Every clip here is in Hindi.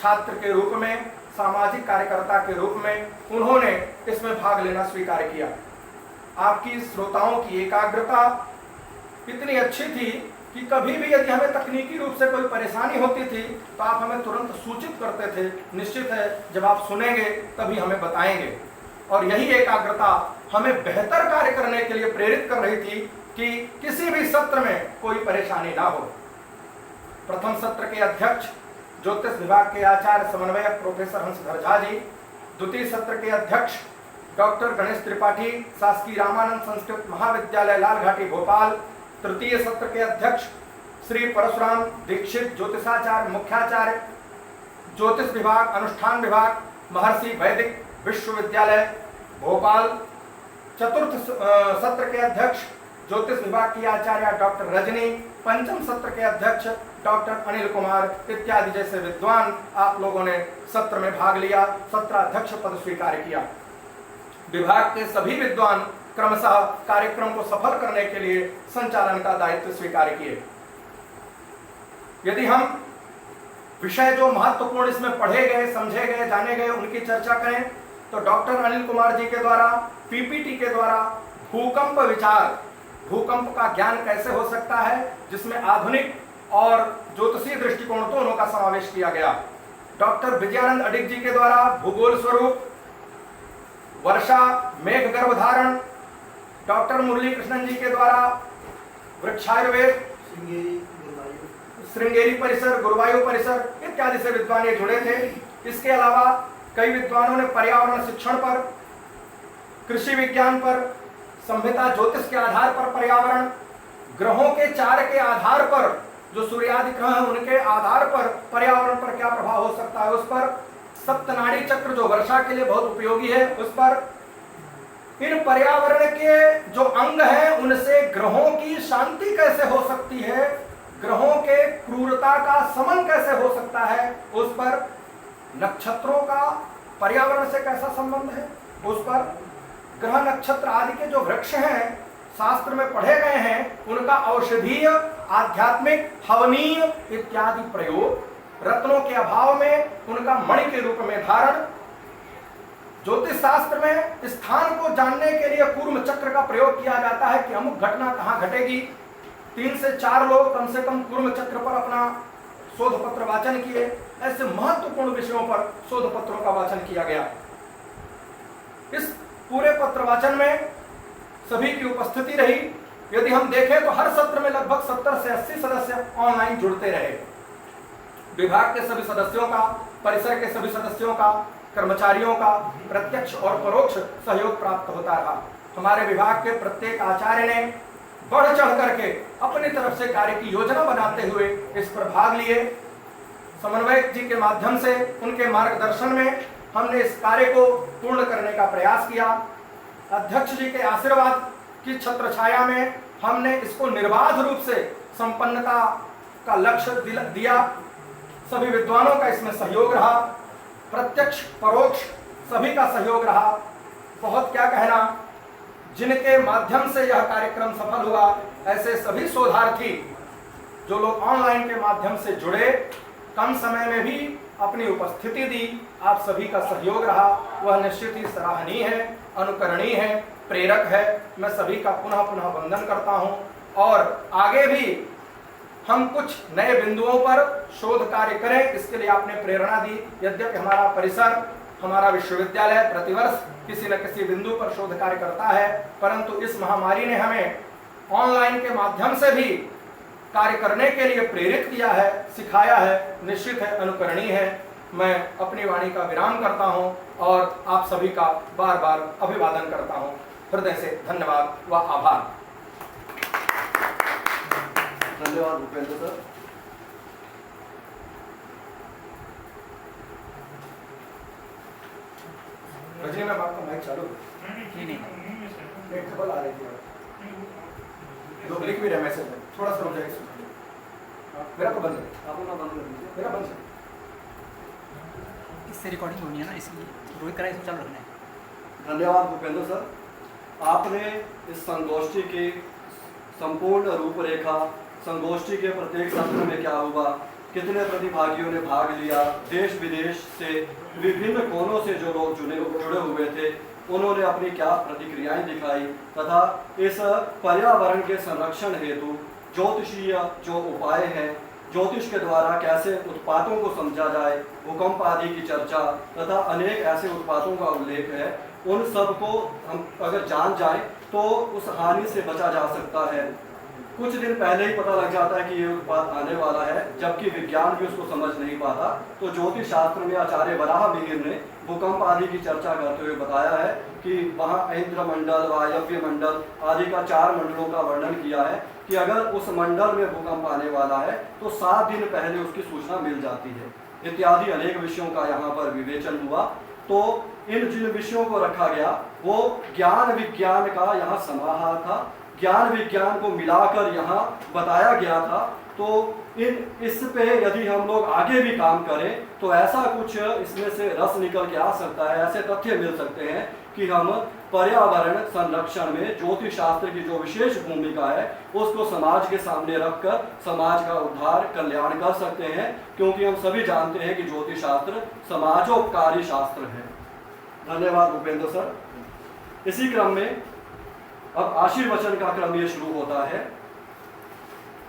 छात्र के रूप में, सामाजिक कार्यकर्ता के रूप में उन्होंने इसमें भाग लेना स्वीकार किया। आपकी श्रोताओं की एकाग्रता इतनी अच्छी थी कि कभी भी यदि हमें तकनीकी रूप से कोई परेशानी होती थी तो आप हमें तुरंत सूचित करते थे। निश्चित है जब आप सुनेंगे तभी हमें बताएंगे, और यही एकाग्रता हमें बेहतर कार्य करने के लिए प्रेरित कर रही थी कि किसी भी सत्र में कोई परेशानी ना हो। प्रथम सत्र के अध्यक्ष ज्योतिष विभाग के आचार्य समन्वयक प्रोफेसर हंसधर झा जी, द्वितीय सत्र के अध्यक्ष डॉक्टर गणेश त्रिपाठी, शासकीय रामानंद संस्कृत महाविद्यालय लालघाटी भोपाल, तृतीय सत्र के अध्यक्ष श्री परशुराम दीक्षित, ज्योतिषाचार्य मुख्याचार्य, ज्योतिष विभाग अनुष्ठान विभाग, महर्षि वैदिक विश्वविद्यालय भोपाल, चतुर्थ सत्र के अध्यक्ष ज्योतिष विभाग की आचार्य डॉक्टर रजनी, पंचम सत्र के अध्यक्ष डॉक्टर अनिल कुमार इत्यादि जैसे विद्वान आप लोगों ने सत्र में भाग लिया, सत्राध्यक्ष पद स्वीकार किया। विभाग के सभी विद्वान क्रमशः कार्यक्रम को सफल करने के लिए संचालन का दायित्व स्वीकार किए। यदि हम विषय जो महत्वपूर्ण इसमें पढ़े गए, समझे गए, जाने गए उनकी चर्चा करें तो डॉक्टर अनिल कुमार जी के द्वारा पीपीटी के द्वारा भूकंप विचार, भूकंप का ज्ञान कैसे हो सकता है, जिसमें आधुनिक और ज्योतिषीय दृष्टिकोण दोनों का समावेश किया गया। डॉक्टर विजयानंद अडिग जी के द्वारा भूगोल स्वरूप, वर्षा मेघ गर्भधारण, डॉक्टर मुरली कृष्णन जी के द्वारा वृक्षायुर्वेद, श्रृंगेरी परिसर, गुरुवायु परिसर इत्यादि से विद्वान ये जुड़े थे। इसके अलावा कई विद्वानों ने पर्यावरण शिक्षण पर, कृषि विज्ञान पर, संहिता ज्योतिष के आधार पर पर्यावरण, ग्रहों के चार के आधार पर, जो सूर्यादि ग्रह हैं उनके आधार पर पर्यावरण पर क्या प्रभाव हो सकता है उस पर, सप्तनाड़ी चक्र जो वर्षा के लिए बहुत उपयोगी है उस पर, इन पर्यावरण के जो अंग हैं उनसे ग्रहों की शांति कैसे हो सकती है, ग्रहों के क्रूरता का समन कैसे हो सकता है उस पर, नक्षत्रों का पर्यावरण से कैसा संबंध है उस पर, ग्रह नक्षत्र आदि के जो वृक्ष हैं शास्त्र में पढ़े गए हैं उनका औषधीय, आध्यात्मिक, हवनीय इत्यादि प्रयोग, रत्नों के अभाव में उनका मणि के रूप में धारण, ज्योतिष शास्त्र में स्थान को जानने के लिए कूर्म चक्र का प्रयोग किया जाता है कि अमुक घटना कहाँ घटेगी। 3 से 4 लोग कम से कम कूर्म चक्र पर अपना शोध पत्र वाचन किए। ऐसे महत्वपूर्ण विषयों पर शोध पत्रों का वाचन किया गया। इस पूरे पत्र वाचन में सभी की उपस्थिति रही। यदि हम देखें तो हर सत्र में लगभग 70 से 80 सदस्य ऑनलाइन जुड़ते रहे। विभाग के सभी सदस्यों का, परिसर के सभी सदस्यों का, कर्मचारियों का प्रत्यक्ष और परोक्ष सहयोग प्राप्त होता रहा। हमारे विभाग के प्रत्येक आचार्य ने बढ़ चढ़ करके अपनी तरफ से कार्य की योजना बनाते हुए इस पर भाग लिए। समन्वयक जी के माध्यम से उनके मार्गदर्शन में हमने इस कार्य को पूर्ण करने का प्रयास किया। अध्यक्ष जी के आशीर्वाद की छत्र छाया में हमने इसको निर्बाध रूप से संपन्नता का लक्ष्य दिया। सभी विद्वानों का इसमें सहयोग रहा, प्रत्यक्ष परोक्ष सभी का सहयोग रहा। बहुत क्या कहना, जिनके माध्यम से यह कार्यक्रम सफल हुआ ऐसे सभी शोधार्थी जो लोग ऑनलाइन के माध्यम से जुड़े, कम समय में भी अपनी उपस्थिति दी, आप सभी का सहयोग रहा, वह निश्चित ही सराहनीय है, अनुकरणीय है, प्रेरक है। मैं सभी का पुनः पुनः वंदन करता हूं और आगे भी हम कुछ नए बिंदुओं पर शोध कार्य करें, इसके लिए आपने प्रेरणा दी। यद्यपि हमारा परिसर, हमारा विश्वविद्यालय प्रतिवर्ष किसी न किसी बिंदु पर शोध कार्य करता है, परंतु इस महामारी ने हमें ऑनलाइन के माध्यम से भी कार्य करने के लिए प्रेरित किया है, सिखाया है, निश्चित है, अनुकरणीय है। मैं अपनी वाणी का विराम करता हूं और आप सभी का बार बार अभिवादन करता हूं। हृदय से धन्यवाद व आभार। धन्यवाद भूपेंद्र सर। रजनी मैम आपका माइक चालू नहीं एक खबर आ रही थी, लोग लिख भी रहे मैसेज में, थोड़ा सा रुक जाइए। मेरा तो बंद है, आप अपना बंद कर दीजिए। मेरा बंद है। इससे रिकॉर्डिंग होनी है ना, इसलिए रोहित करा इसको चालू रखना है। धन्यवाद भूपेंद्र सर। आपने इस संगोष्ठी की संपूर्ण रूपरेखा, संगोष्ठी के प्रत्येक सत्र में क्या हुआ, कितने प्रतिभागियों ने भाग लिया। देश विदेश से विभिन्न कोनों से जो लोग जुड़े हुए थे, उन्होंने अपनी क्या प्रतिक्रियाएं दिखाई तथा इस पर्यावरण के संरक्षण हेतु ज्योतिषीय जो उपाय हैं, ज्योतिष के द्वारा कैसे उत्पातों को समझा जाए, भूकंप आदि की चर्चा तथा अनेक ऐसे उत्पातों का उल्लेख है। उन सब को हम अगर जान जाएं तो उस हानि से बचा जा सकता है। कुछ दिन पहले ही पता लग जाता है कि ये उत्पात आने वाला है, जबकि विज्ञान भी उसको समझ नहीं पाता। तो ज्योतिष शास्त्र में आचार्य वराह मिहिर ने भूकंप आदि की चर्चा करते हुए बताया है कि वहाँ इंद्र मंडल, वायव्य मंडल आदि का 4 मंडलों का वर्णन किया है कि अगर उस मंडल में भूकंप आने वाला है तो 7 दिन पहले उसकी सूचना मिल जाती है, इत्यादि अनेक विषयों का यहाँ पर विवेचन हुआ। तो इन जिन विषयों को रखा गया वो ज्ञान विज्ञान का यहाँ समाहार था, ज्ञान विज्ञान को मिलाकर यहाँ बताया गया था। तो इस पे यदि हम लोग आगे भी काम करें तो ऐसा कुछ इसमें से रस निकल के आ सकता है, ऐसे तथ्य मिल सकते हैं कि हम पर्यावरण संरक्षण में ज्योतिष शास्त्र की जो विशेष भूमिका है उसको समाज के सामने रखकर समाज का उद्धार कल्याण कर सकते हैं, क्योंकि हम सभी जानते हैं कि ज्योतिष शास्त्र समाजोपकारी शास्त्र है। धन्यवाद भूपेंद्र सर। इसी क्रम में अब आशीर्वचन का क्रम ये शुरू होता है।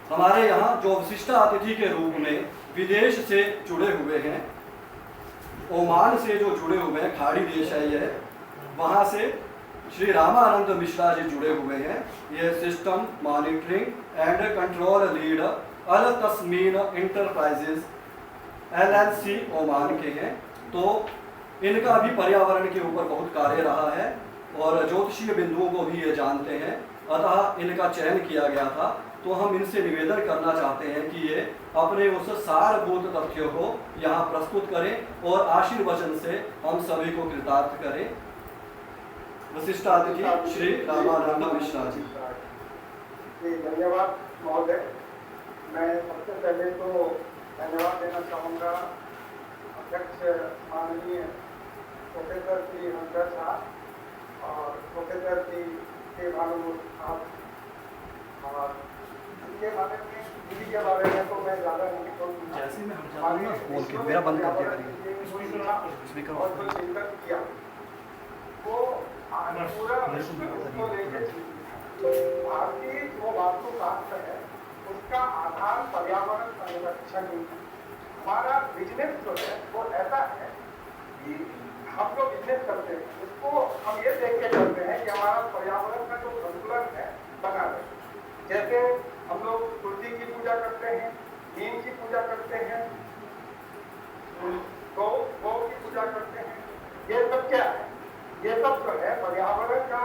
हमारे यहाँ जो विशिष्ट अतिथि के रूप में विदेश से जुड़े हुए हैं, ओमान से जो जुड़े हुए हैं, खाड़ी देश है ये, वहाँ से श्री रामानंद मिश्रा जी जुड़े हुए हैं। ये system monitoring and control lead Al Tasmeen enterprises LLC Oman के हैं। तो इनका भी पर्यावरण के ऊपर बहुत कार्य रहा है और ज्योतिषीय बिंदुओं को भी ये जानते हैं, अतः इनका चयन किया गया था। तो हम इनसे निवेदन करना चाहते हैं कि ये अपने उस सारभूत तथ्यों को यहाँ प्रस्तुत करें और आशीर्वचन से हम सभी को कृतार्थ करें। वशिष्ठ अतिथि श्री रामानंद मिश्रा जी। धन्यवाद महोदय। मैं सबसे पहले तो धन्यवाद देना चाहूँगा अध्यक्ष माननीय प्रोफेसर श्री हंकर साहब और प्रोफेसर श्री के भानु साहब। और इसके बारे में हिंदी के बारे में तो मैं ज़्यादा नहीं कहूँगा। जैसे मैं हम ना बोल के मेरा बंद कर दिया स्पीकर और जो चिंतन किया वो पूरा उसको लेकर भारतीय जो वास्तुशास्त्र है उसका आधार पर्यावरण संरक्षण ही है। हमारा बिजनेस जो है वो ऐसा है कि हम लोग बिजनेस करते हैं उसको हम ये देख के करते हैं कि हमारा पर्यावरण का जो संतुलन है बना रहे। जैसे हम लोग तुलसी की पूजा करते हैं, नीम की पूजा करते हैं, गौ की पूजा करते हैं। ये सब क्या है? ये सब जो है पर्यावरण का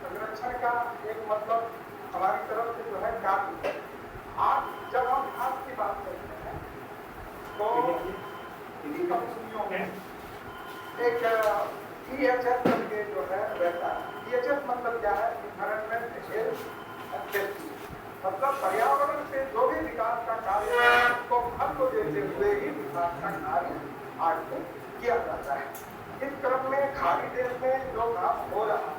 संरक्षण का एक मतलब हमारी तरफ से जो है कार्य है। आज जब हम खाद की बात करते हैं तो कंपनियों में एक EHS करके जो है रहता है। EHS मतलब क्या है? इन्वायरमेंट हेल्थ एंड सेफ्टी, मतलब पर्यावरण से जो भी विकास का कार्य है उसको महत्व देते हुए ही विकास का कार्य आज से किया जाता है। इस क्रम में खाड़ी देश में जो काम हो रहा है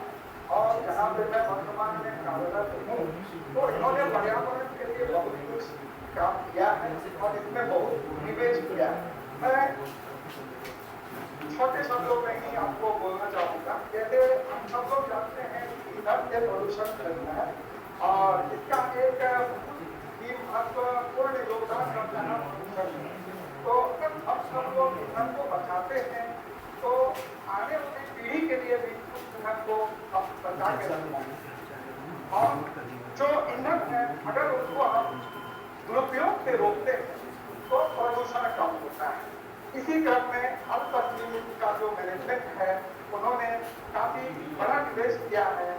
और जहाँ पे मैं वर्तमान में कार्यरत हूँ तो इन्होंने पर्यावरण के लिए बहुत कुछ काम किया है और इसमें बहुत निवेश किया है। मैं छोटे शब्दों में ही आपको बोलना चाहूँगा। जैसे हम सब लोग जानते हैं कि ईंधन से प्रदूषण करना है और इसका एक ही महत्वपूर्ण योगदान करता है प्रदूषण में। तो अगर हम सब लोग ईंधन को बचाते हैं तो आने वाली पीढ़ी के लिए भी उस ईंधन को हम बचा के रखें। और जो ईंधन है अगर उसको हम दुरुपयोग से रोकते हैं तो प्रदूषण कम होता है। इसी क्रम में अल तस्मीन का जो मैनेजमेंट है उन्होंने काफी बड़ा निवेश किया है।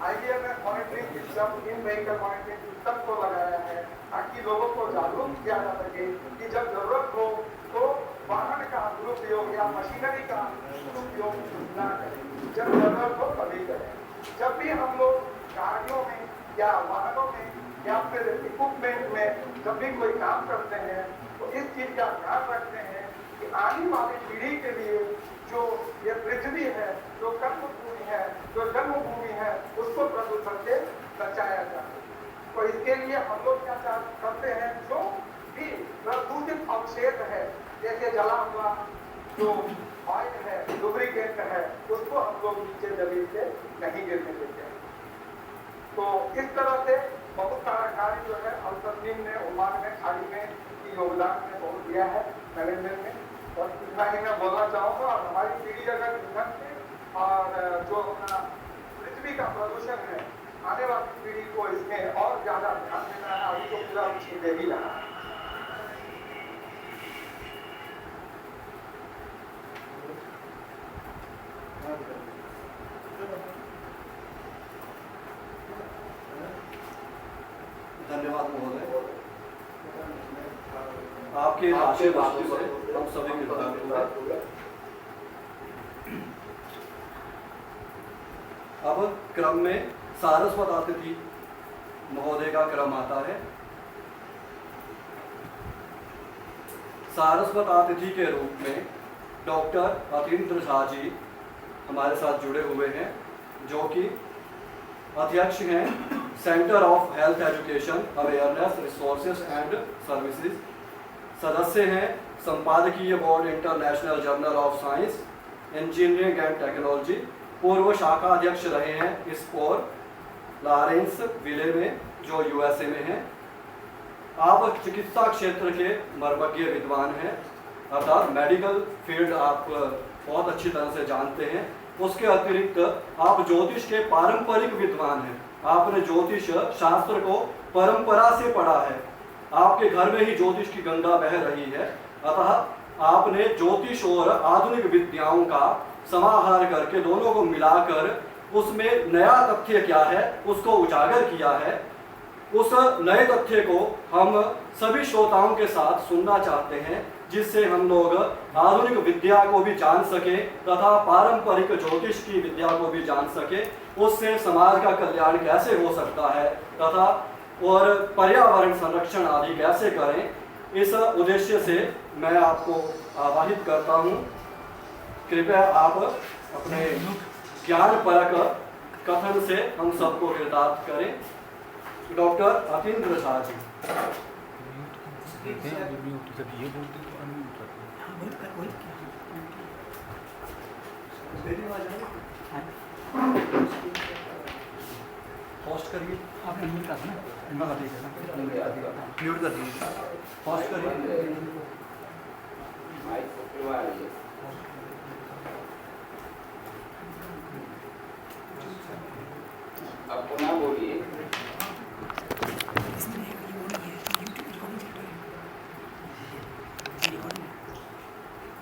IBM में मॉनिटरिंग सिस्टम, इन व्हीकल मॉनिटरिंग सिस्टम को लगाया है ताकि लोगों को जागरूक किया जा सके कि जब जरूरत हो तो वाहन का दुरुपयोग या मशीनरी का दुरुपयोग न करें, जब जरूरत हो तभी करें। जब भी हम लोग गाड़ियों में या वाहनों में या फिर इक्विपमेंट में जब भी कोई काम करते हैं तो इस चीज का ध्यान रखते हैं कि आने वाली पीढ़ी के लिए जो ये पृथ्वी है, जो कर्मभूमि है, जो जन्मभूमि है, उसको प्रदूषण से बचाया जाए। तो इसके लिए हम लोग क्या करते हैं, जो भी प्रदूषित जला हुआ जो ऑयल है, लुब्रिकेंट है, उसको हम लोग नीचे जमीन से नहीं गिरने देते हैं। तो इस तरह से बहुत सारा कार्य जो है अल्पसमीन ने ओमान में खाड़ी में योगदान में बहुत दिया है नरेंद्र ने। और इतना ही मैं बोलना चाहूँगा, और हमारी पीढ़ी अगर ईंधन से और जो अपना पृथ्वी का प्रदूषण है, आने वाली पीढ़ी को इसमें और ज्यादा ध्यान देना है। अभी तो पूरा उसकी दे ही रहा है। धन्यवाद महोदय। आपके आशीर्वाद से हम सभी कृतज्ञ हैं। अब क्रम में सारस्वत अतिथि महोदय का क्रम आता है। सारस्वत अतिथि के रूप में डॉक्टर अतीन्द्र झा जी हमारे साथ जुड़े हुए हैं, जो कि अध्यक्ष हैं centre of health education awareness resources and services, सदस्य हैं संपादकीय board international journal of science engineering and technology, पूर्व शाखा अध्यक्ष रहे हैं स्पोर लॉरेंस विले में जो यूएसए में है। आप चिकित्सा क्षेत्र के मर्मज्ञ विद्वान हैं, अर्थात मेडिकल फील्ड आप बहुत अच्छी तरह से जानते हैं। उसके अतिरिक्त आप ज्योतिष के पारंपरिक विद्वान हैं। आपने ज्योतिष शास्त्र को परंपरा से पढ़ा है, आपके घर में ही ज्योतिष की गंगा बह रही है। अतः आपने ज्योतिष और आधुनिक विद्याओं का समाहार करके दोनों को मिलाकर उसमें नया तथ्य क्या है उसको उजागर किया है। उस नए तथ्य को हम सभी श्रोताओं के साथ सुनना चाहते हैं, जिससे हम लोग आधुनिक विद्या को भी जान सके तथा पारंपरिक ज्योतिष की विद्या को भी जान सके। उससे समाज का कल्याण कैसे हो सकता है तथा और पर्यावरण संरक्षण आदि कैसे करें, इस उद्देश्य से मैं आपको आवाहित करता हूँ। कृपया आप अपने ज्ञानपरक कथन से हम सबको कृतार्थ करें। डॉक्टर अतीन्द्र झा जी। होस्ट करिए, आपने म्यूट कर देना, म्यूट कर दीजिए, होस्ट करिए। अब पुनः बोलिए।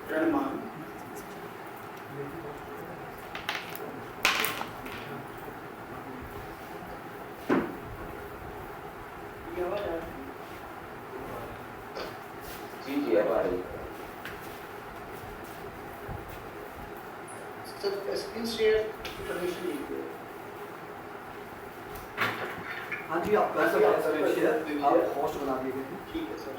प्रणमान। जी जी अब आ रही है। सर स्क्रीन शेयर परमिशन लीजिए। हाँ जी, आप कर सकते हैं शेयर, आप होस्ट बना दिए गए हैं। ठीक है सर।